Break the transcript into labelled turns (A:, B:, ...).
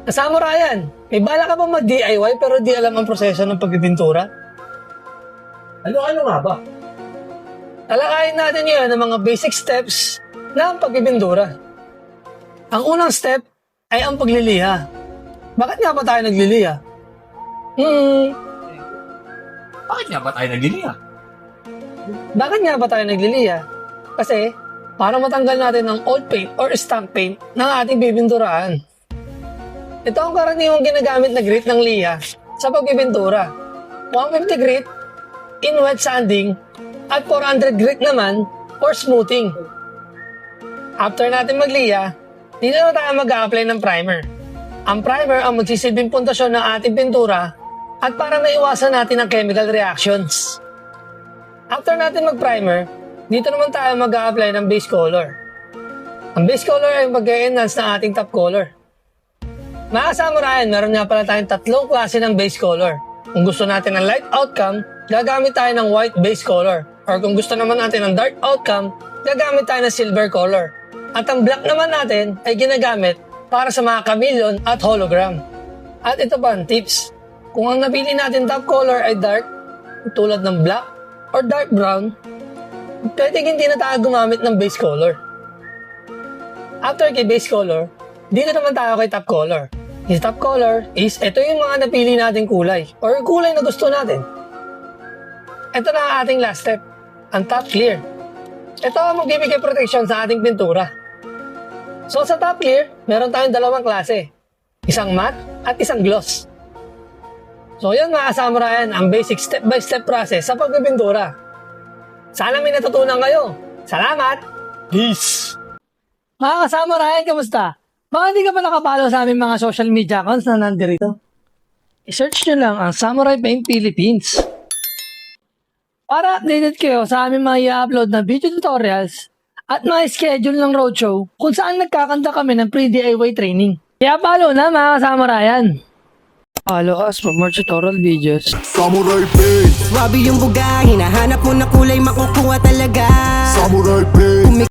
A: Kasama Ryan, may bala ka pa mag-DIY pero di alam ang proseso ng pagpipintura?
B: Ano nga ba?
A: Talakayin natin yun ng mga basic steps ng pagpipintura. Ang unang step ay ang pagliliha. Bakit nga ba tayo nagliliha?
B: Bakit nga ba tayo nagliliha?
A: Bakit nga ba tayo nagliliha? Kasi para matanggal natin ang old paint or stamp paint ng ating pipinturahan. Ito ang karaniwang ginagamit na grit ng liha sa pagpipintura. 150 grit in wet sanding at 400 grit naman for smoothing. After natin magliha, dito na tayo mag-a-apply ng primer. Ang primer ang magsisilbing pundasyon ng ating pintura at para maiwasan natin ang chemical reactions. After natin mag-primer, dito naman tayo mag-a-apply ng base color. Ang base color ay mag-e-enhance ng ating top color. Mga kasama meron nga pala tayong tatlong klase ng base color. Kung gusto natin ng light outcome, gagamit tayo ng white base color. Or kung gusto naman natin ng dark outcome, gagamit tayo ng silver color. At ang black naman natin ay ginagamit para sa mga chameleon at hologram. At ito pa ang tips. Kung ang napili natin top color ay dark, tulad ng black or dark brown, pwede hindi na tayo gumamit ng base color. After kay base color, dito naman tayo kay top color. Yung top color is ito yung mga napili nating kulay or kulay na gusto natin. Ito na ang ating last step, ang top clear. Ito ang magbibigay protection sa ating pintura. So sa top clear, meron tayong dalawang klase. Isang matte at isang gloss. So yun mga kasama ang basic step-by-step process sa pagpipintura. Sana may natutunan kayo. Salamat! Peace! Mga kasama kamusta? Baka hindi ka pa nakapalo sa aming mga social media accounts na nandirito. I-search nyo lang ang Samurai Paint Philippines. Para updated kayo sa aming mga i-upload na video tutorials at mga schedule ng roadshow kung saan nagkakanta kami ng pre-DIY training. Kaya follow na mga kasama Follow us for more tutorial videos.
C: Samurai Paint.
D: Swabe yung buga, hinahanap mo na kulay makukuha talaga.
C: Samurai Paint.